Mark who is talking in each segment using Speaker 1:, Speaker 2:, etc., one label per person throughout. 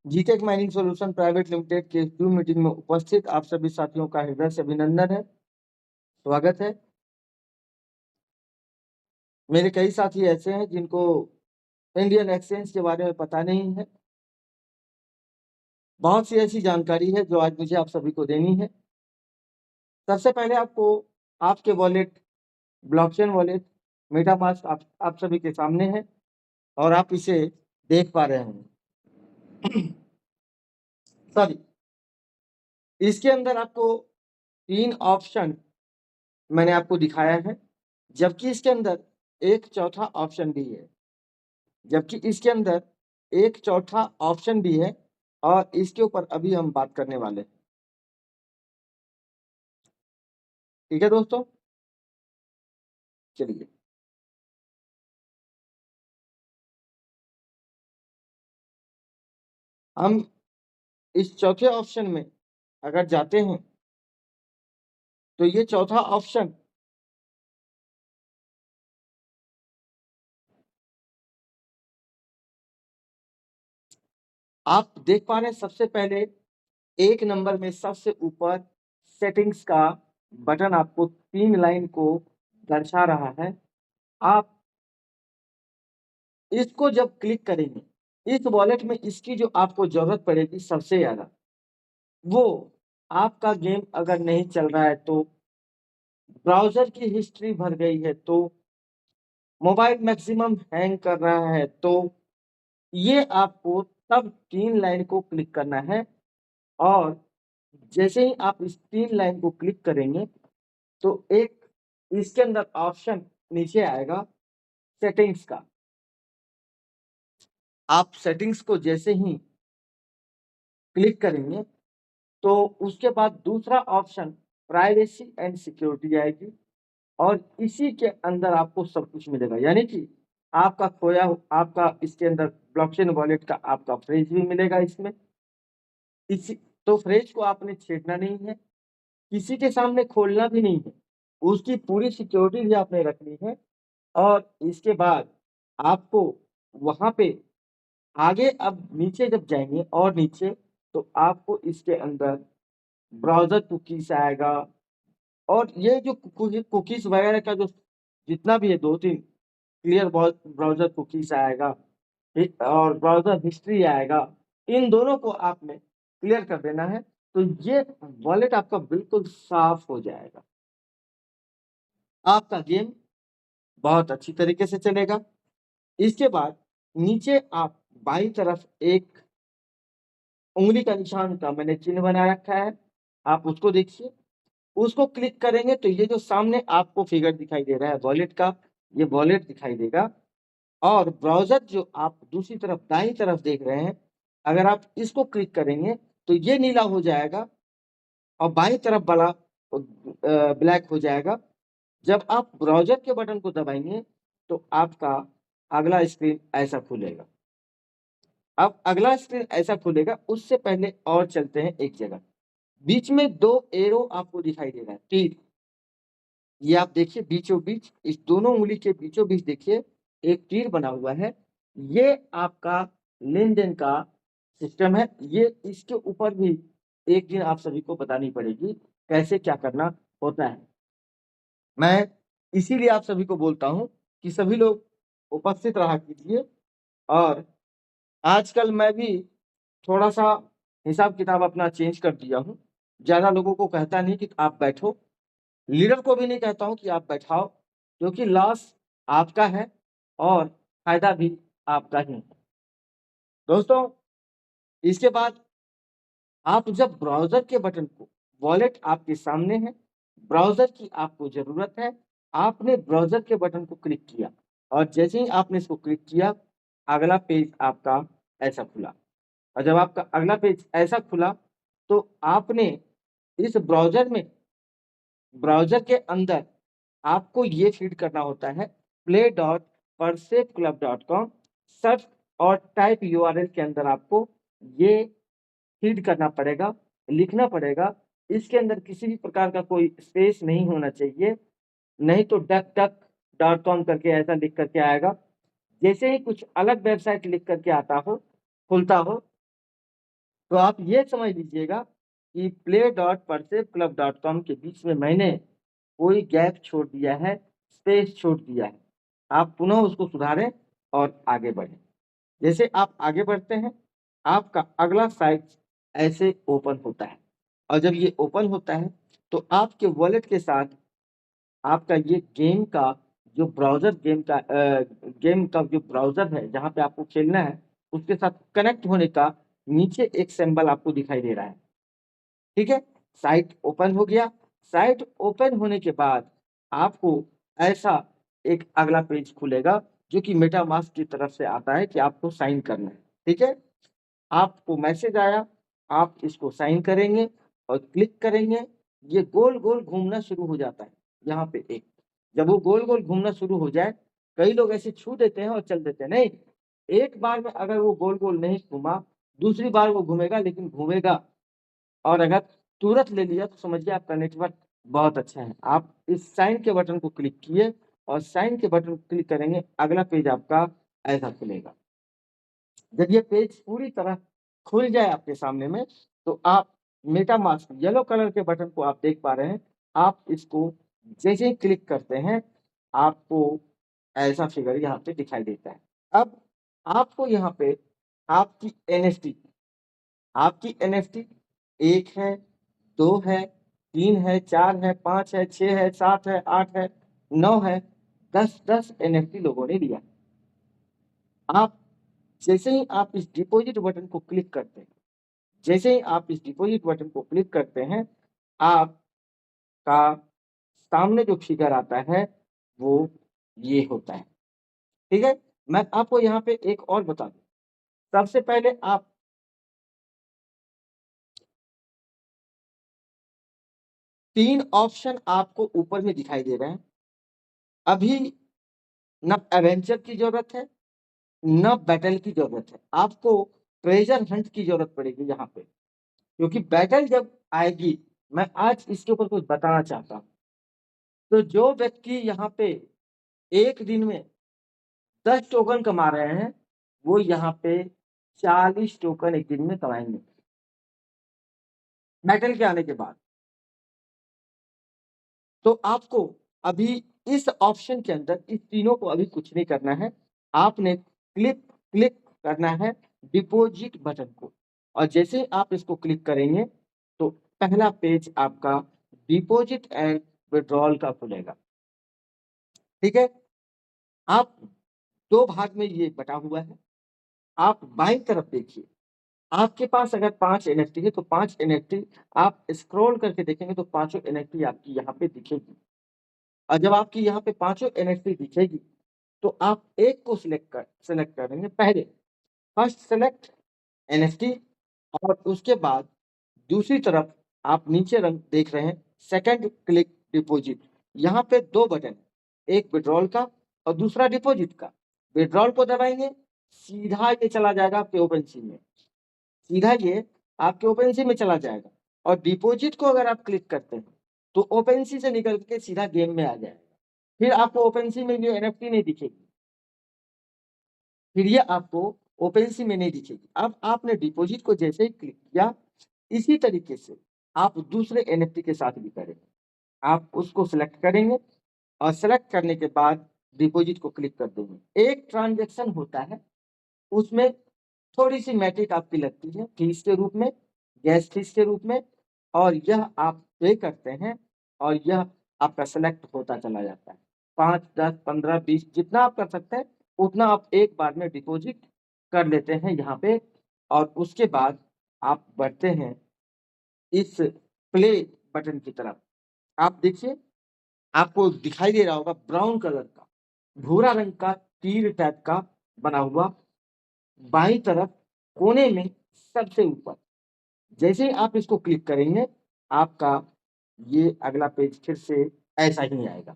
Speaker 1: जीटेक mining solution private limited के Q meeting में उपस्थित आप सभी साथियों का हृदय से अभिनंदन है, स्वागत है। मेरे कई साथी ऐसे हैं जिनको इंडियन एक्सचेंज के बारे में पता नहीं है। बहुत सी ऐसी जानकारी है जो आज मुझे आप सभी को देनी है। सबसे पहले आपको आपके वॉलेट, ब्लॉकचेन वॉलेट मेटामास्क आप सभी के सामने है और आप इसे देख पा रहे हैं। सॉरी, इसके अंदर आपको 3 ऑप्शन मैंने आपको दिखाया है, जबकि इसके अंदर एक चौथा ऑप्शन भी है, और इसके ऊपर अभी हम बात करने वाले हैं। ठीक है दोस्तों, चलिए। हम इस चौथे ऑप्शन में अगर जाते हैं तो ये चौथा ऑप्शन आप देख पा रहे हैं। सबसे पहले 1 नंबर में सबसे ऊपर सेटिंग्स का बटन आपको 3 लाइन को दर्शा रहा है। आप इसको जब क्लिक करेंगे, इस वॉलेट में इसकी जो आपको जरूरत पड़ेगी सबसे ज्यादा, वो आपका गेम अगर नहीं चल रहा है तो, ब्राउज़र की हिस्ट्री भर गई है तो, मोबाइल मैक्सिमम हैंग कर रहा है तो, ये आपको तब 3 लाइन को क्लिक करना है। और जैसे ही आप इस 3 लाइन को क्लिक करेंगे तो एक इसके अंदर ऑप्शन नीचे आएगा सेटिंग्स का। आप सेटिंग्स को जैसे ही क्लिक करेंगे तो उसके बाद दूसरा ऑप्शन प्राइवेसी एंड सिक्योरिटी आएगी और इसी के अंदर आपको सब कुछ मिलेगा। यानी कि आपका इसके अंदर ब्लॉकचेन वॉलेट का आपका फ्रेज भी मिलेगा इसमें। इसी तो फ्रेज को आपने छेड़ना नहीं है, किसी के सामने खोलना भी नहीं है, उसकी पूरी सिक्योरिटी भी आपने रखनी है। और इसके बाद आपको वहां पे आगे अब नीचे जब जाएंगे और नीचे, तो आपको इसके अंदर ब्राउज़र कुकीज़ आएगा और ये जो कुकीज़ वगैरह का जो जितना भी है 2-3 क्लियर ब्राउज़र कुकीज़ आएगा, और ब्राउज़र हिस्ट्री आएगा। इन दोनों को आपने क्लियर कर देना है, तो ये वॉलेट आपका बिल्कुल साफ हो जाएगा। आपका गेम बहुत अच्छी तरीके से चलेगा। इसके बाद नीचे आप बाईं तरफ एक उँगली का निशान का मैंने चिन्ह बना रखा है, आप उसको देखिए। उसको क्लिक करेंगे तो ये जो सामने आपको फिगर दिखाई दे रहा है वॉलेट का, ये वॉलेट दिखाई देगा। और ब्राउज़र जो आप दूसरी तरफ दाईं तरफ देख रहे हैं, अगर आप इसको क्लिक करेंगे तो ये नीला हो जाएगा और बाईं तरफ वाला ब्लैक हो जाएगा। जब आप ब्राउज़र के बटन को दबाएँगे तो आपका अगला स्क्रीन ऐसा खुलेगा। अब अगला स्क्रीन ऐसा खुलेगा, उससे पहले और चलते हैं एक जगह। बीच में 2 एरो आपको दिखाई दे रहा है, तीर। ये आप देखिए बीचों-बीच, इस दोनों उँगली के बीचों-बीच देखिए एक तीर बना हुआ है। ये आपका लेन-देन का सिस्टम है। ये इसके ऊपर भी एक दिन आप सभी को बतानी पड़ेगी, कैसे क्या करना होता है। मैं इसीलिए आप सभी को बोलता हूँ कि सभी लोग उपस्थित रहा कीजिए। और आजकल मैं भी थोड़ा-सा हिसाब-किताब अपना चेंज कर दिया हूँ। ज़्यादा लोगों को कहता नहीं कि आप बैठो, लीडर को भी नहीं कहता हूँ कि आप बैठाओ, क्योंकि लॉस आपका है और फ़ायदा भी आपका ही है। दोस्तों, इसके बाद आप जब ब्राउज़र के बटन को, वॉलेट आपके सामने है, ब्राउज़र की आपको ज़रूरत है, आपने ब्राउज़र के बटन को क्लिक किया और जैसे ही आपने इसको क्लिक किया, अगला पेज आपका ऐसा खुला। और जब आपका अगला पेज ऐसा खुला, तो आपने इस ब्राउज़र के अंदर आपको ये फ़ीड करना होता है play.persepclub.com, सर्च और टाइप यूआरएल के अंदर आपको ये फ़ीड करना पड़ेगा, लिखना पड़ेगा। इसके अंदर किसी भी प्रकार का कोई स्पेस नहीं होना चाहिए, नहीं तो duck.com करके ऐसा लिख कर के आएगा। जैसे ही कुछ अलग वेबसाइट लिख कर के आता हो, खुलता हो, तो आप ये समझ लीजिएगा कि play.perceptclub.com के बीच में मैंने कोई गैप छोड़ दिया है, स्पेस छोड़ दिया है। आप पुनः उसको सुधारें और आगे बढ़ें। जैसे आप आगे बढ़ते हैं, आपका अगला साइट ऐसे ओपन होता है और जब ये ओपन होता है तो आपके वॉलेट के साथ आपका ये गेम का जो ब्राउज़र है, जहाँ पे आपको खेलना है, उसके साथ कनेक्ट होने का नीचे एक सिंबल आपको दिखाई दे रहा है। ठीक है? साइट ओपन हो गया। साइट ओपन होने के बाद आपको ऐसा एक अगला पेज खुलेगा जो कि मेटामास्क की तरफ से आता है कि आपको साइन करना है। ठीक है? आपको मैसेज आया, आप इसको साइन करेंगे और क्लिक करेंगे, ये गोल-गोल घूमना शुरू हो जाता है, यहाँ पे एक। जब वो गोल-गोल घूमना शुरू हो जाए, कई लोग ऐसे छू देते हैं और चल देते हैं, नहीं, एक बार में अगर वो गोल-गोल नहीं घूमा, दूसरी बार वो घूमेगा लेकिन घूमेगा और अगर तुरंत ले लिया तो समझिए आपका नेटवर्क बहुत अच्छा है। आप इस साइन के बटन को क्लिक किए और साइन के बटन को क्लिक करेंगे, अगला पेज आपका ऐसा खुलेगा। जब ये पेज पूरी तरह खुल जाए आपके सामने में, तो आप मेटामास्क येलो कलर के बटन को आप देख पा रहे हैं। आप इसको जैसे ही क्लिक करते हैं, आपको ऐसा फिगर यहाँ पे दिखाई देता है। अब आपको यहाँ पे आपकी एनएफटी आपकी एनएफटी 1 है, 2 है, 3 है, 4 है, 5 है, 6 है, 7 है, 8 है, 9 है, 10 एनएफटी लोगों ने लिया। आप जैसे ही आप इस डिपॉजिट बटन को क्लिक करते हैं, जैसे ही आप इस डिपॉजिट बटन को क्लिक करते हैं, आपका सामने जो फिगर आता है, वो ये होता है। ठीक है? मैं आपको यहाँ पे एक और बता दूँ। सबसे पहले आप 3 ऑप्शन आपको ऊपर में दिखाई दे रहे हैं। अभी ना एवेंचर की ज़रूरत है, ना बैटल की ज़रूरत है। आपको ट्रेजर हंट की ज़रूरत पड़ेगी यहाँ पे, क्योंकि बैटल जब आएगी, मैं आज इसके ऊपर कुछ बताना चाहता हूँ। तो जो व्यक्ति यहाँ पे एक दिन में 10 टोकन कमा रहे हैं, वो यहाँ पे 40 टोकन एक दिन में कमाएँगे, बैटल के आने के बाद। तो आपको अभी इस ऑप्शन के अंदर इस तीनों को अभी कुछ नहीं करना है। आपने क्लिक क्लिक करना है डिपॉजिट बटन को और जैसे ही आप इसको क्लिक करेंगे, तो पहला पेज आपका डिपॉजिट एंड विथड्रॉल का खुलेगा। ठीक है? आप 2 भाग में ये बँटा हुआ है। आप बाईं तरफ देखिए, आपके पास अगर 5 एनएफटी है, तो 5 एनएफटी आप स्क्रॉल करके देखेंगे तो पाँचों एनएफटी आपकी यहाँ पे दिखेगी। और जब आपकी यहाँ पे पाँचों एनएफटी दिखेगी, तो आप एक को सेलेक्ट करेंगे पहले, फर्स्ट सेलेक्ट एनएफटी और उसके बाद दूसरी तरफ आप नीचे रंग देख रहे हैं सेकंड क्लिक डिपॉजिट। यहाँ पे 2 बटन, एक विथड्रॉल का और दूसरा डिपॉजिट का। विथड्रॉल को दबाएँगे, सीधा ये चला जाएगा आपके ओपेनसीम में। सीधा ये आपके ओपेनसीम में चला जाएगा और डिपॉजिट को अगर आप क्लिक करते हैं, तो ओपेनसी से निकल के सीधा गेम में आ जाएगा। फिर आपको ओपेनसीम में ये एनएफटी नहीं दिखेगी। फिर ये आपको ओपेनसीम में नहीं दिखेगी। अब आपने डिपॉजिट को जैसे ही क्लिक किया, इसी तरीके से आप दूसरे एनएफटी के साथ भी करेंगे। आप उसको सेलेक्ट करेंगे और सेलेक्ट करने के बाद डिपॉजिट को क्लिक कर देंगे। एक ट्रांज़ैक्शन होता है, उसमें थोड़ी-सी मैट्रिक आपकी लगती है फीस के रूप में, गैस फीस के रूप में और यह आप पे करते हैं और यह आपका सेलेक्ट होता चला जाता है। 5, 10, 15, 20 जितना आप कर सकते हैं, उतना आप एक बार में डिपॉज़िट कर लेते हैं यहाँ पे और उसके बाद आप बढ़ते हैं इस प्ले बटन की तरफ। आप देखिए, आपको दिखाई दे रहा होगा ब्राउन कलर का, भूरा रंग का तीर टाइप का बना हुआ बाईं तरफ कोने में सबसे ऊपर। जैसे ही आप इसको क्लिक करेंगे, आपका ये अगला पेज फिर से ऐसा ही आएगा।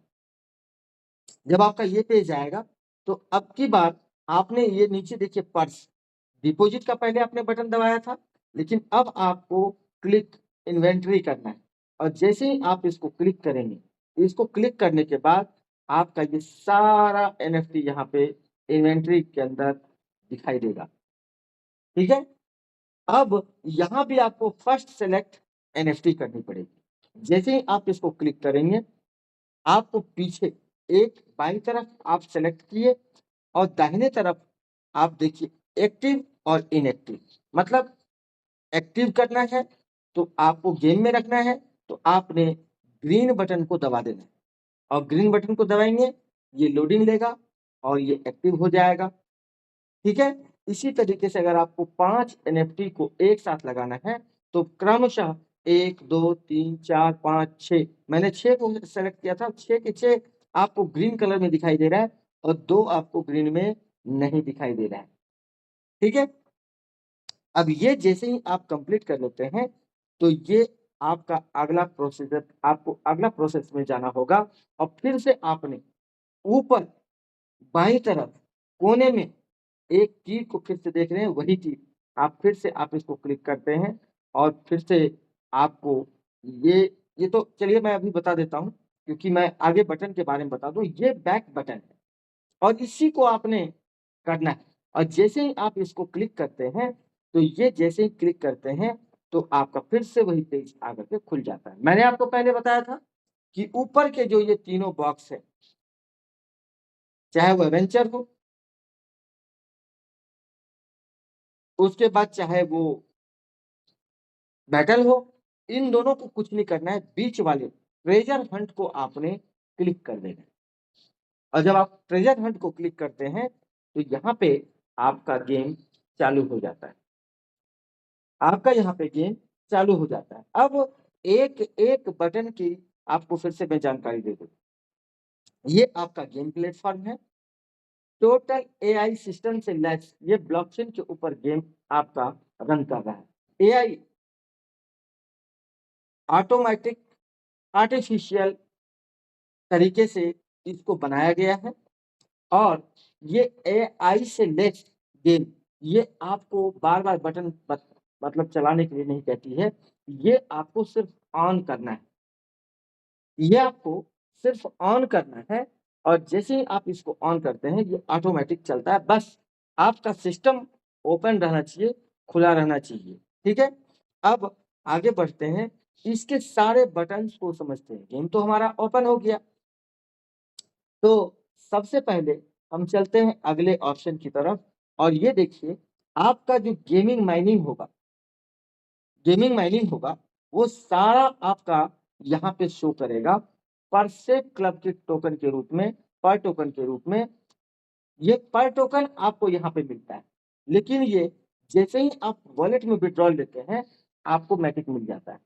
Speaker 1: जब आपका ये पेज आएगा, तो अब की बार आपने ये नीचे देखिए पर्स, डिपॉज़िट का पहले आपने बटन दबाया था, लेकिन अब आपको क्लिक इन्वेंटरी करना है और जैसे ही आप इसको क्लिक करेंगे, इसको क्लिक करने के बाद आपका ये सारा एनएफटी यहाँ पे इन्वेंटरी के अंदर दिखाई देगा। ठीक है? अब यहाँ भी आपको फर्स्ट सेलेक्ट एनएफटी करनी पड़ेगी। जैसे ही आप इसको क्लिक करेंगे, आपको पीछे एक बाईं तरफ आप सेलेक्ट किए और दाहिने तरफ आप देखिए एक्टिव और इनएक्टिव, मतलब एक्टिव करना है तो आपको गेम में रखना है तो आपने ग्रीन बटन को दबा देना है और ग्रीन बटन को दबाएंगे, ये लोडिंग लेगा और ये एक्टिव हो जाएगा। ठीक है, इसी तरीके से अगर आपको 5 एनएफटी को एक साथ लगाना है तो क्रमशः 1 2 3 4 5 6, मैंने 6 को सेलेक्ट किया था, 6 के 6 आपको ग्रीन कलर में दिखाई दे रहा है और 2 आपको ग्रीन में नहीं दिखाई दे रहा है। ठीक है, अब ये जैसे ही आप कंप्लीट कर लेते हैं तो ये आपका अगला प्रोसीजर, आपको अगला प्रोसेस में जाना होगा और फिर से आपने ऊपर बाईं तरफ कोने में एक तीर को फिर से देख रहे हैं, वही तीर आप फिर से आप इसको क्लिक करते हैं और फिर से आपको ये तो चलिए मैं अभी बता देता हूँ क्योंकि मैं आगे बटन के बारे में बता दूं। ये बैक बटन है और इसी को आपने करना है और जैसे ही आप इसको क्लिक करते हैं तो ये जैसे ही क्लिक करते हैं तो आपका फिर से वही पेज आकर के खुल जाता है। मैंने आपको पहले बताया था कि ऊपर के जो ये तीनों बॉक्स है, चाहे वो एवेंचर हो, उसके बाद चाहे वो बैटल हो, इन दोनों को कुछ नहीं करना है, बीच वाले ट्रेजर हंट को आपने क्लिक कर देना है और जब आप ट्रेजर हंट को क्लिक करते हैं तो यहाँ पे आपका गेम चालू हो जाता है, आपका यहाँ पे गेम चालू हो जाता है। अब एक एक बटन की आपको फिर से मैं जानकारी दे दूं, ये आपका गेम प्लेटफॉर्म है, टोटल एआई सिस्टम से लैस ये ब्लॉकचेन के ऊपर गेम आपका रन कर रहा है। एआई ऑटोमेटिक आर्टिफिशियल तरीके से इसको बनाया गया है और ये एआई से लेस गेम ये आपको बार-बार बटन मतलब चलाने के लिए नहीं कहती है, ये आपको सिर्फ ऑन करना है। ये आपको सिर्फ ऑन करना है और जैसे ही आप इसको ऑन करते हैं ये ऑटोमेटिक चलता है। बस आपका सिस्टम ओपन रहना चाहिए, खुला रहना चाहिए। ठीक है? अब आगे बढ़ते हैं, इसके सारे बटन्स को समझते हैं। गेम तो हमारा ओपन हो गया। तो सबसे पहले हम चलते हैं अगले ऑप्शन की तरफ और ये देखिए आपका जो गेमिंग माइनिंग होगा वो सारा आपका यहाँ पे शो करेगा परसेप क्लब के टोकन के रूप में, पर टोकन के रूप में। ये पर टोकन आपको यहाँ पे मिलता है, लेकिन ये जैसे ही आप वॉलेट में विड्रॉल लेते हैं आपको मैटिक मिल जाता है,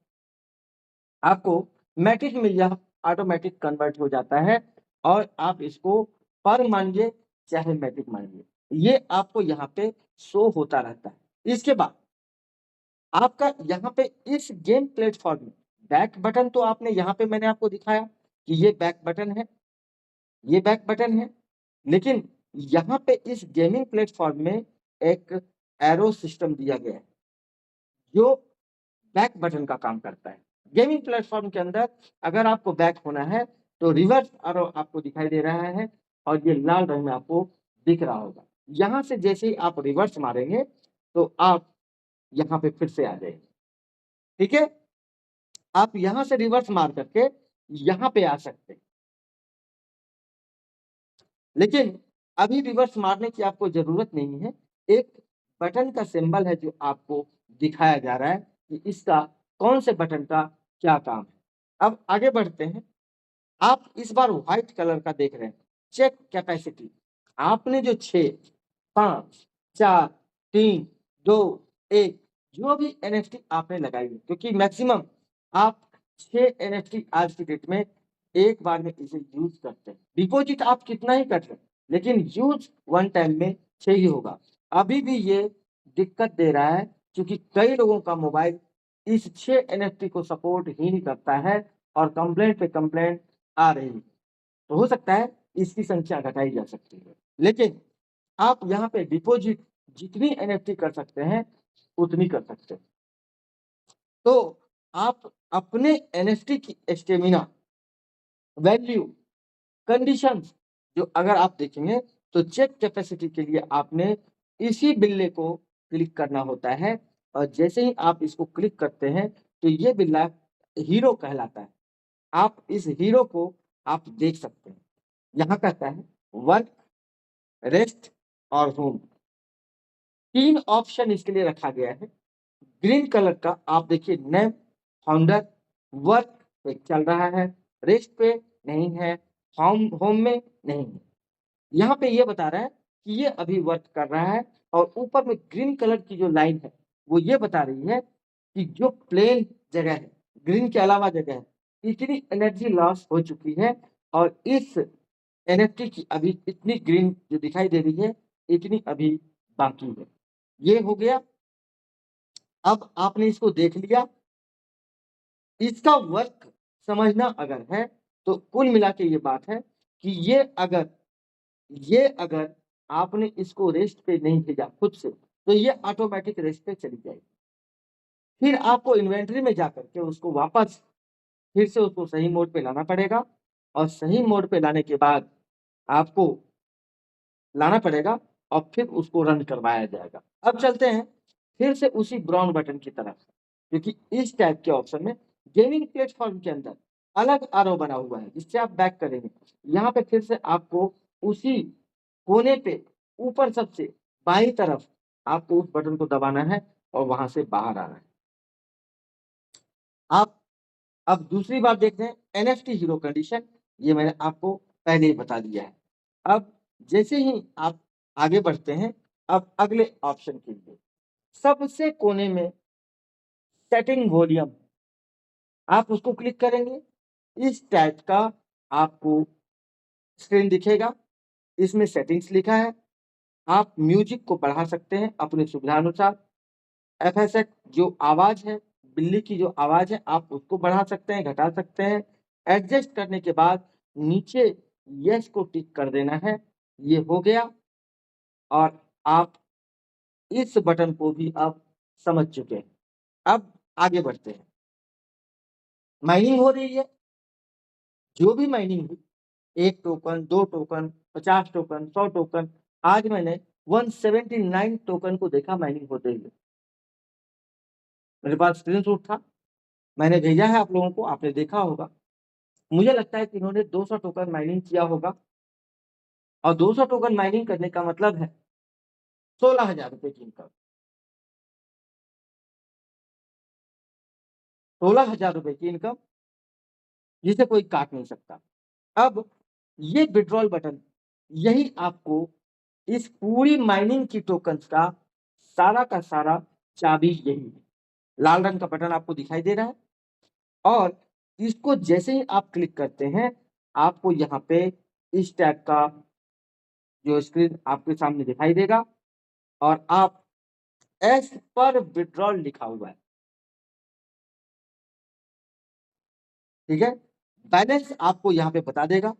Speaker 1: आपको मैटिक मिल जा ऑटोमेटिक कन्वर्ट हो जाता है और आप इसको पर मानिए चाहे मैटिक मानिए, ये आपको यहाँ पे शो होता रहता है। इसके बाद आपका यहाँ पे इस गेम प्लेटफॉर्म में बैक बटन तो आपने यहाँ पे मैंने आपको दिखाया कि ये बैक बटन है, ये बैक बटन है, लेकिन यहाँ पे इस गेमिंग प्लेटफॉर्म में एक एरो सिस्टम दिया गया है जो बैक बटन का काम करता है। गेमिंग प्लेटफॉर्म के अंदर अगर आपको बैक होना है तो रिवर्स एरो आपको दिखाई दे रहा है और ये लाल रंग में आपको दिख रहा होगा। यहाँ से जैसे ही आप रिवर्स मारेंगे तो आप यहाँ पे फिर से आ जाएंगे। ठीक है, आप यहाँ से रिवर्स मार करके यहाँ पे आ सकते हैं, लेकिन अभी रिवर्स मारने की आपको जरूरत नहीं है। एक बटन का सिंबल है जो आपको दिखाया जा रहा है कि इसका कौन से बटन का क्या काम है। अब आगे बढ़ते हैं, आप इस बार व्हाइट कलर का देख रहे हैं, चेक कैपेसिटी। आपने जो 6 5 4 3 2 1 जो भी एनएफटी आपने लगाई है, क्योंकि मैक्सिमम आप 6 एनएफटी आज की डेट में एक बार में इसे यूज करते हैं। डिपॉजिट आप कितना ही कर लें, लेकिन यूज वन टाइम में 6 ही होगा। अभी भी ये दिक्कत दे रहा है क्योंकि कई लोगों का मोबाइल इस 6 एनएफटी को सपोर्ट ही नहीं करता है और कंप्लेंट पे कंप्लेंट आ रही है। तो हो सकता है इसकी संख्या घटाई जा सकती है, लेकिन आप यहाँ पे डिपॉजिट जितनी एनएफटी कर सकते हैं उतनी कर सकते हैं। तो आप अपने एनएफटी की स्टेमिना, वैल्यू, कंडीशंस जो अगर आप देखेंगे तो चेक कैपेसिटी के लिए आपने इसी बिल्ले को क्लिक करना होता है और जैसे ही आप इसको क्लिक करते हैं तो ये बिल्ला हीरो कहलाता है। आप इस हीरो को आप देख सकते हैं। यहाँ कहता है वर्क, रेस्ट और होम, 3 ऑप्शन इसके लिए रखा गया है। ग्रीन कलर का आप देखिए नेम, फाउंडर, वर्क पे चल रहा है, रेस्ट पे नहीं है, होम होम में नहीं है। यहाँ पे ये बता रहा है कि ये अभी वर्क कर रहा है और ऊपर में ग्रीन कलर की जो लाइन है वो ये बता रही है कि जो प्लेन जगह है, ग्रीन के अलावा जगह है, इतनी एनर्जी लॉस हो चुकी है और इस एनएफटी की अभी इतनी ग्रीन जो दिखाई दे रही है, इतनी अभी बाकी है। ये हो गया। अब आपने इसको देख लिया। इसका वर्क समझना अगर है तो कुल मिला के ये बात है कि ये अगर आपने इसको रेस्ट पे नहीं भेजा खुद से तो ये ऑटोमेटिक रेस्ट पे चली जाएगी। फिर आपको इन्वेंटरी में जाकर के उसको वापस फिर से उसको सही मोड पे लाना पड़ेगा और सही मोड पे लाने के बाद आपको लाना पड़ेगा और फिर उसको रन करवाया जाएगा। अब चलते हैं फिर से उसी ब्राउन बटन की तरफ, क्योंकि इस टाइप के ऑप्शन में गेमिंग प्लेटफॉर्म के अंदर अलग आरो बना हुआ है जिससे आप बैक करेंगे। यहाँ पे फिर से आपको उसी कोने पे ऊपर सबसे बाईं तरफ आपको उस बटन को दबाना है और वहां से बाहर आना है। आप अब दूसरी बात देखते हैं एनएफटी हीरो कंडीशन। ये मैंने आपको पहले ही बता दिया है। अब जैसे ही आप आगे बढ़ते हैं, अब अगले ऑप्शन के लिए सबसे कोने में सेटिंग वॉल्यूम, आप उसको क्लिक करेंगे, इस टाइप का आपको स्क्रीन दिखेगा। इसमें सेटिंग्स लिखा है। आप म्यूजिक को बढ़ा सकते हैं अपनी सुविधानुसार। एफएसएक जो आवाज है, बिल्ली की जो आवाज है, आप उसको बढ़ा सकते हैं, घटा सकते हैं। एडजस्ट करने के बाद नीचे यस को टिक कर देना है। ये हो गया और आप इस बटन को भी अब समझ चुके हैं। अब आगे बढ़ते हैं। माइनिंग हो रही है। जो भी माइनिंग हुई, 1 टोकन, 2 टोकन, 50 टोकन, 100 टोकन, आज मैंने 179 टोकन को देखा माइनिंग होते हुए। मेरे पास स्क्रीनशॉट था, मैंने भेजा है आप लोगों को, आपने देखा होगा। मुझे लगता है कि इन्होंने 200 टोकन माइनिंग किया होगा और 200 टोकन माइनिंग करने का मतलब है 16,000 रुपए की इनकम। 16,000 रुपए की इनकम जिसे कोई काट नहीं सकता। अब ये विड्रॉल बटन, यही आपको इस पूरी माइनिंग की टोकन्स का सारा चाबी यही है। लाल रंग का बटन आपको दिखाई दे रहा है और इसको जैसे ही आप क्लिक करते हैं, आपको यहाँ पे इस टाइप का जो स्क्रीन आपके सामने दिखाई देगा और आप एस पर विड्रॉल लिखा हुआ है। ठीक है, बैलेंस आपको यहाँ पे बता देगा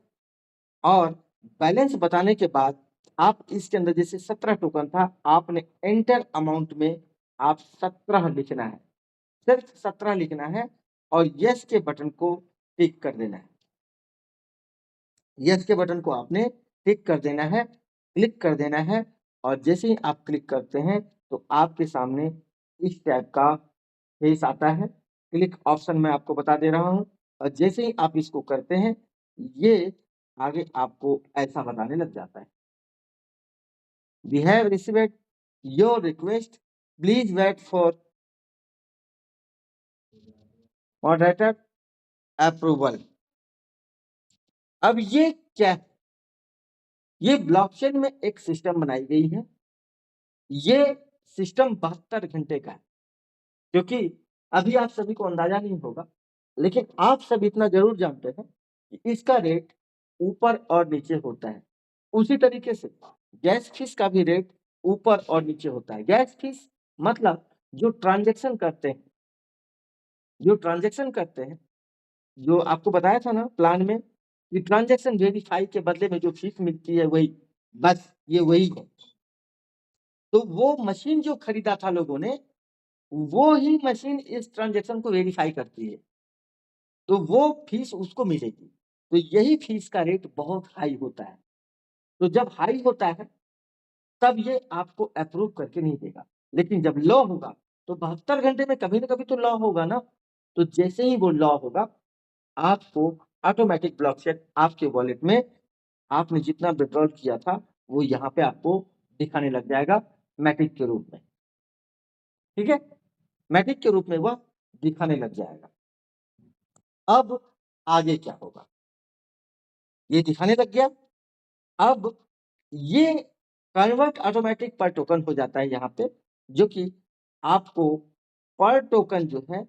Speaker 1: और बैलेंस बताने के बाद आप इसके अंदर जैसे 17 टोकन था, आपने एंटर अमाउंट में आप 17 लिखना है, सिर्फ 17 लिखना है और यस के बटन को टिक कर देना है। यस के बटन को आपने टिक कर देना है, क्लिक कर देना है और जैसे ही आप क्लिक करते हैं तो आपके सामने इस टाइप का फेस आता है। क्लिक ऑप्शन मैं आपको बता दे रहा हूँ और जैसे ही आप इसको करते हैं, ये आगे आपको ऐसा बताने लग जाता है। We have received your request. Please wait for moderator approval. अब ये क्या है? ये ब्लॉकचेन में एक सिस्टम बनाई गई है। ये सिस्टम 72 घंटे का है, क्योंकि अभी आप सभी को अंदाजा नहीं होगा, लेकिन आप सब इतना जरूर जानते हैं कि इसका रेट ऊपर और नीचे होता है। उसी तरीके से गैस फीस का भी रेट ऊपर और नीचे होता है। गैस फीस मतलब जो ट्रांजैक्शन करते हैं, जो आपको बताया था ना प्लान में कि ट्रांजैक्शन वेरीफाई के बदले में जो फीस मिलती है वही, बस ये वही है। तो वो मशीन जो खरीदा था लोगों ने, वो ही मशीन इस ट्रांजैक्शन को वेरीफाई करती है, तो वो फीस उसको मिलेगी। तो यही फीस का रेट बहुत हाई होता है। तो जब हाई होता है तब ये आपको अप्रूव करके नहीं देगा, लेकिन जब लो होगा तो 72 घंटे में कभी ना कभी तो लॉ होगा ना। तो जैसे ही वो लॉ होगा, आपको ऑटोमेटिक ब्लॉकचेन आपके वॉलेट में आपने जितना विड्रॉल किया था वो यहाँ पे आपको दिखाने लग जाएगा मैटिक के रूप में। ठीक है, मैटिक के रूप में वह दिखाने लग जाएगा। अब आगे क्या होगा, ये दिखाने लग गया। अब ये कन्वर्ट ऑटोमेटिक पर टोकन हो जाता है यहाँ पे, जो कि आपको पर टोकन जो है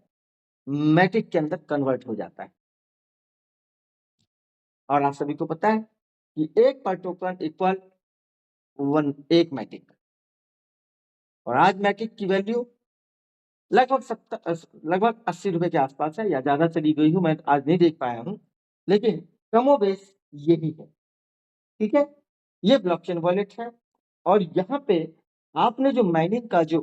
Speaker 1: मैटिक के अंदर कन्वर्ट हो जाता है। और आप सभी को पता है कि एक पर टोकन इक्वल एक मैटिक। और आज मैटिक की वैल्यू लगभग 80 रुपए के आसपास है, या ज्यादा चली गई हूँ, मैं आज नहीं देख पाया हूँ, लेकिन कमोबेश यही है। ठीक है, ये ब्लॉकचेन वॉलेट है। और यहाँ पे आपने जो माइनिंग का जो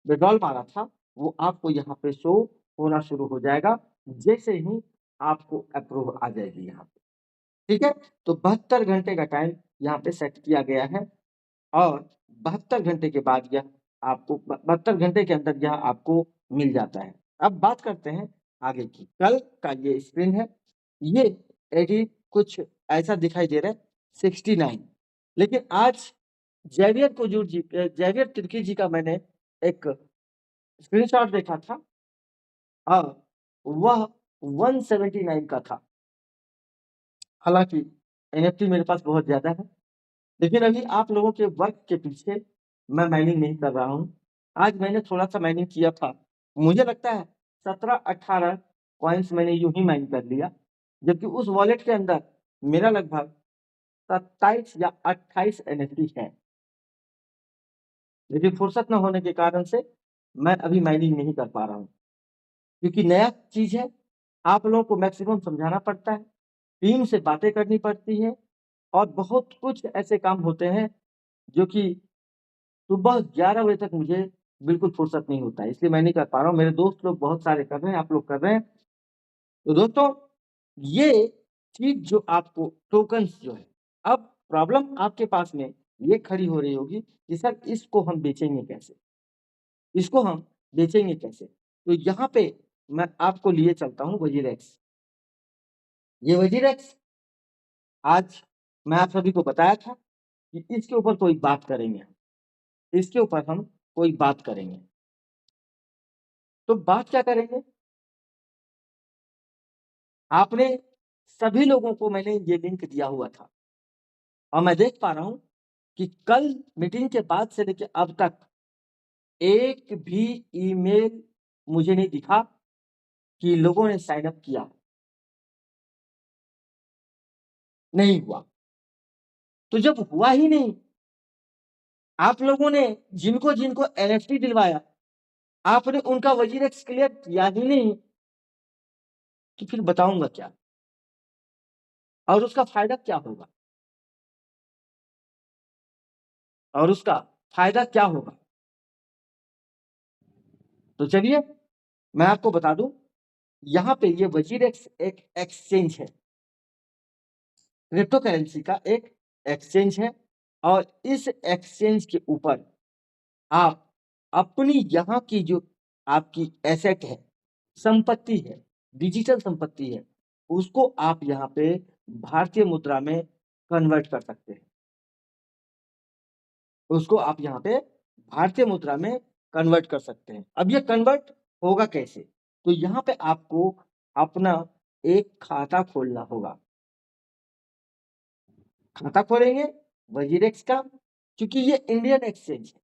Speaker 1: विड्रॉल मारा था वो आपको यहाँ पे शो होना शुरू हो जाएगा जैसे ही आपको अप्रूव आ जाएगी यहाँ पे। ठीक है, तो 72 घंटे का टाइम यहाँ पे सेट किया गया है। और 72 घंटे के बाद यह आपको 72 घंटे के अंदर यह आपको मिल जाता है। अब बात करते हैं आगे की। कल का ये स्क्रीन है, ये 80 कुछ ऐसा दिखाई दे रहा है 69, लेकिन आज जेवियर तिर्की जी का मैंने एक स्क्रीनशॉट देखा था और वह 179 का था। हालांकि एनएफटी मेरे पास बहुत ज्यादा है, लेकिन अभी आप लोगों के वर्क के पीछे मैं माइनिंग नहीं कर रहा हूँ। आज मैंने थोड़ा सा माइनिंग किया था, मुझे लगता है 17-18 कॉइन्स मैंने यूं ही माइन कर लिया, जबकि उस वॉलेट के अंदर मेरा लगभग 27 या 28 एनएफटी है। लेकिन फुर्सत न होने के कारण से मैं अभी माइनिंग नहीं कर पा रहा हूँ, क्योंकि नया चीज है, आप लोगों को मैक्सिमम समझाना पड़ता है, टीम से बातें करनी पड़ती है, और बहुत कुछ ऐसे काम होते हैं जो कि सुबह 11 बजे तक मुझे बिल्कुल फुर्सत नहीं होता है, इसलिए मैं नहीं कर पा रहा हूँ। मेरे दोस्त लोग बहुत सारे कर रहे हैं, आप लोग कर रहे हैं। तो दोस्तों, ये चीज जो आपको टोकन्स जो है, अब प्रॉब्लम आपके पास में ये खड़ी हो रही होगी कि सर इसको हम बेचेंगे कैसे, इसको हम बेचेंगे कैसे। तो यहाँ पे मैं आपको लिए चलता हूँ वजीरेक्स। ये वजीरेक्स आज मैं आप सभी को बताया था कि इसके ऊपर कोई बात करेंगे, इसके ऊपर हम कोई बात करेंगे। तो बात क्या करेंगे, आपने सभी लोगों को मैंने ये लिंक दिया हुआ था, और मैं देख पा रहा हूं कि कल मीटिंग के बाद से लेकर अब तक एक भी ईमेल मुझे नहीं दिखा कि लोगों ने साइन अप किया। नहीं हुआ। तो जब हुआ ही नहीं, आप लोगों ने जिनको जिनको एनएफटी दिलवाया, आपने उनका वजीरेक्स क्लियर किया ही नहीं, तो फिर बताऊंगा क्या, और उसका फायदा क्या होगा, और उसका फायदा क्या होगा। तो चलिए मैं आपको बता दूं, यहाँ पे ये वजीरेक्स एक एक्सचेंज है, क्रिप्टो करेंसी का एक एक्सचेंज है। और इस एक्सचेंज के ऊपर आप अपनी यहाँ की जो आपकी एसेट है, संपत्ति है, डिजिटल संपत्ति है, उसको आप यहाँ पे भारतीय मुद्रा में कन्वर्ट कर सकते हैं। उसको आप यहाँ पे भारतीय मुद्रा में कन्वर्ट कर सकते हैं। अब ये कन्वर्ट होगा कैसे, तो यहाँ पे आपको अपना एक खाता खोलना होगा। खाता खोलेंगे वजीरेक्स का, क्योंकि ये इंडियन एक्सचेंज है,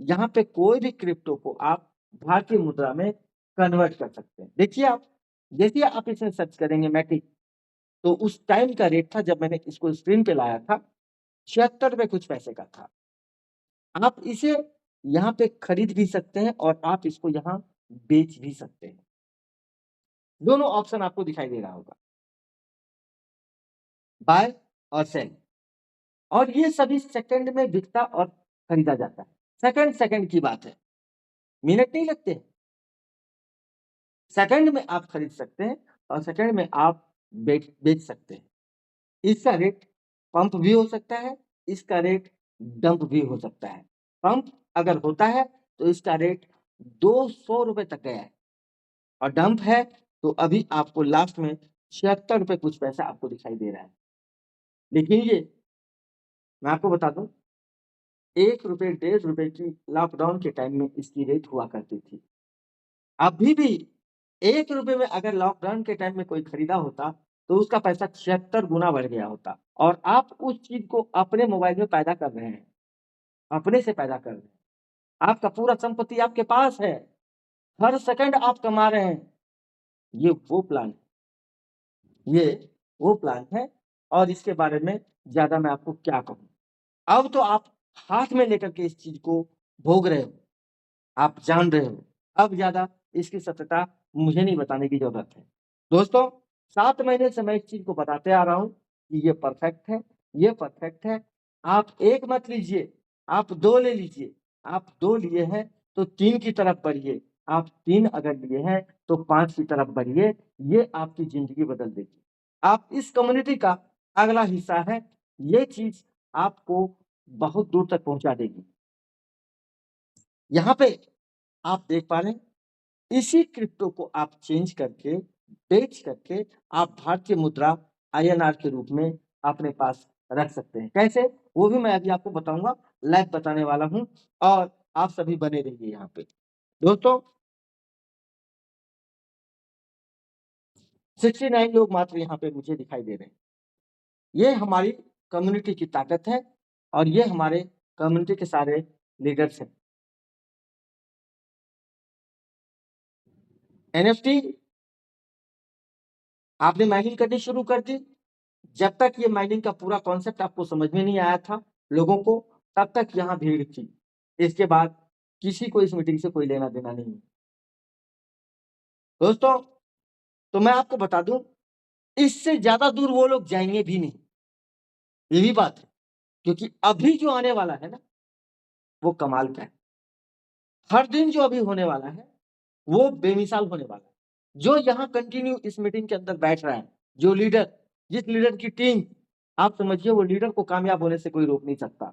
Speaker 1: यहाँ पे कोई भी क्रिप्टो को आप भारतीय मुद्रा में कन्वर्ट कर सकते हैं। देखिए आप, जैसे आप इसे सर्च करेंगे मैटिक, तो उस टाइम का रेट था जब मैंने इसको स्क्रीन पे लाया था 76 रुपए कुछ पैसे का था। आप इसे यहाँ पे खरीद भी सकते हैं और आप इसको यहाँ बेच भी सकते हैं। दोनों ऑप्शन आपको दिखाई दे रहा होगा, बाय और सेल। और ये सभी सेकंड में बिकता और खरीदा जाता है। सेकंड सेकंड की बात है, मिनट नहीं लगते हैं। सेकंड में आप खरीद सकते हैं और सेकंड में आप बेच सकते हैं। इसका रेट पंप भी हो सकता है, इसका रेट डंप भी हो सकता है। पंप अगर होता है तो इसका रेट 200 रुपए तक गया है, और डंप है तो अभी आपको लास्ट में 76 रुपए कुछ पैसा आपको दिखाई दे रहा है। लेकिन ये मैं आपको बता दूं, 1 रुपए 1.5 रुपए की लॉकडाउन के टाइम में इसकी रेट हुआ करती थी। अभी भी 1 रुपए में अगर लॉकडाउन के टाइम में कोई खरीदा होता तो उसका पैसा 76 गुना बढ़ गया होता, और आप उस चीज को अपने मोबाइल में पैदा कर रहे हैं, अपने से पैदा कर रहे हैं। आपका पूरा संपत्ति आपके पास है, हर सेकंड आप कमा रहे हैं। ये वो प्लान ये वो प्लान है, और इसके बारे में ज्यादा मैं आपको क्या कहूँ। अब तो आप हाथ में लेकर के इस चीज को भोग रहे हो, आप जान रहे हो। अब ज्यादा इसकी सत्यता मुझे नहीं बताने की जरूरत है। दोस्तों, 7 महीने से मैं इस चीज को बताते आ रहा हूं कि ये परफेक्ट है, ये परफेक्ट है। आप एक मत लीजिए, आप 2 ले लीजिए। आप 2 लिए हैं तो 3 की तरफ बढ़िए। आप 3 अगर लिए हैं तो 5 की तरफ बढ़िए। ये आपकी जिंदगी बदल देगी। आप इस कम्युनिटी का अगला हिस्सा है। ये चीज आपको बहुत दूर तक पहुंचा देगी। यहाँ पे आप देख पा रहे हैं, इसी क्रिप्टो को आप चेंज करके, बेच करके आप भारतीय मुद्रा आईएनआर के रूप में अपने पास रख सकते हैं। कैसे, वो भी मैं अभी आपको बताऊंगा, लाइव बताने वाला हूं, और आप सभी बने रहिए यहाँ पे। दोस्तों, 69 लोग मात्र यहाँ पे मुझे दिखाई दे रहे हैं। ये हमारी कम्युनिटी की ताकत है, और ये हमारे कम्युनिटी के सारे लीडर्स हैं। एनएफटी आपने माइनिंग करनी शुरू कर दी। जब तक ये माइनिंग का पूरा कॉन्सेप्ट आपको समझ में नहीं आया था लोगों को, तब तक यहाँ भीड़ थी। इसके बाद किसी को इस मीटिंग से कोई लेना देना नहीं है। दोस्तों, तो मैं आपको बता दूं, इससे ज्यादा दूर वो लोग जाएंगे भी नहीं। ये भी बात है, क्योंकि अभी जो आने वाला है ना, वो कमाल का है। हर दिन जो अभी होने वाला है वो बेमिसाल होने वाला है। जो यहाँ कंटिन्यू इस मीटिंग के अंदर बैठ रहा है, जो लीडर, जिस लीडर की टीम, आप समझिए वो लीडर को कामयाब होने से कोई रोक नहीं सकता,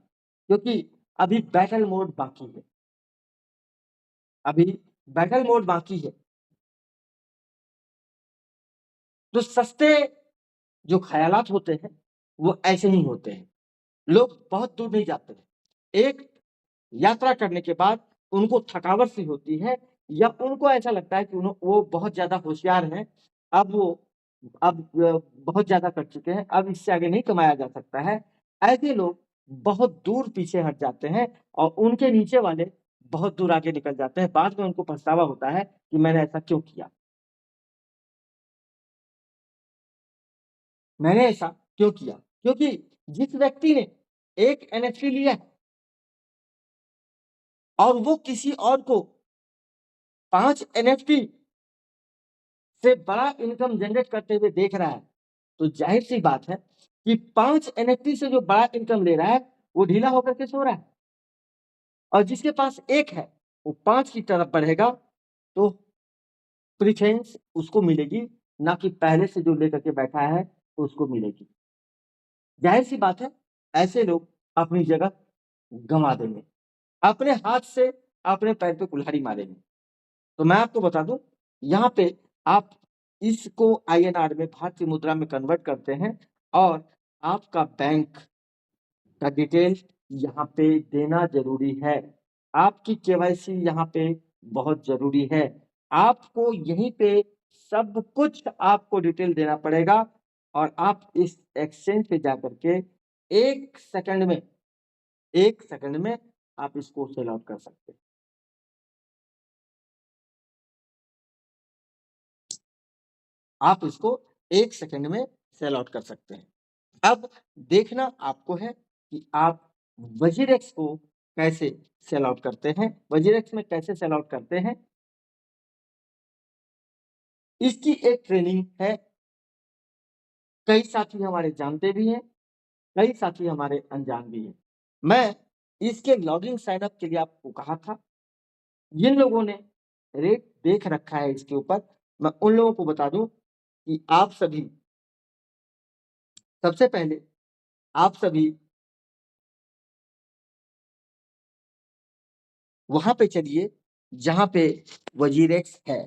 Speaker 1: क्योंकि अभी बैटल मोड बाकी है। अभी बैटल मोड बाकी है। तो सस्ते जो ख्यालात होते हैं वो ऐसे ही होते हैं। लोग बहुत दूर नहीं जाते हैं। एक यात्रा करने के बाद उनको थकावट सी होती है, या उनको ऐसा लगता है कि वो बहुत ज्यादा होशियार हैं। अब वो अब बहुत ज्यादा कर चुके हैं, अब इससे आगे नहीं कमाया जा सकता है। ऐसे लोग बहुत दूर पीछे हट जाते हैं, और उनके नीचे वाले बहुत दूर आगे निकल जाते हैं। बाद में उनको पछतावा होता है कि मैंने ऐसा क्यों किया, मैंने ऐसा क्यों किया। क्योंकि जिस व्यक्ति ने एक एनएफटी लिया है और वो किसी और को 5 एनएफटी से बड़ा इनकम जनरेट करते हुए देख रहा है, तो जाहिर सी बात है कि 5 एनएफटी से जो बड़ा इनकम ले रहा है वो ढीला होकर के सो रहा है। और जिसके पास एक है वो 5 की तरफ बढ़ेगा, तो प्रीफरेंस उसको मिलेगी, ना कि पहले से जो लेकर के बैठा है उसको मिलेगी। जाहिर सी बात है, ऐसे लोग अपनी जगह गंवा देंगे, अपने हाथ से अपने पैर पे कुल्हाड़ी मारेंगे। तो मैं आपको बता दूं, यहाँ पे आप इसको आईएनआर में, भारतीय मुद्रा में कन्वर्ट करते हैं, और आपका बैंक का डिटेल यहाँ पे देना जरूरी है। आपकी केवाईसी यहाँ पे बहुत जरूरी है। आपको यहीं पे सब कुछ आपको डिटेल देना पड़ेगा, और आप इस एक्सचेंज पे जाकर के 1 सेकंड में 1 सेकंड में आप इसको सेल आउट कर सकते हैं। आप इसको 1 सेकंड में सेल आउट कर सकते हैं। अब देखना आपको है कि आप वजीरेक्स को कैसे सेल आउट करते हैं। वजीरेक्स में कैसे सेल आउट करते हैं, इसकी एक ट्रेनिंग है। कई साथी हमारे जानते भी हैं, कई साथी हमारे अनजान भी हैं। मैं इसके लॉगिंग साइन अप के लिए आपको कहा था। जिन लोगों ने रेट देख रखा है इसके ऊपर, मैं उन लोगों को बता दूं कि आप सभी, सबसे पहले आप सभी वहां पे चलिए जहां पे वजीर एक्स है।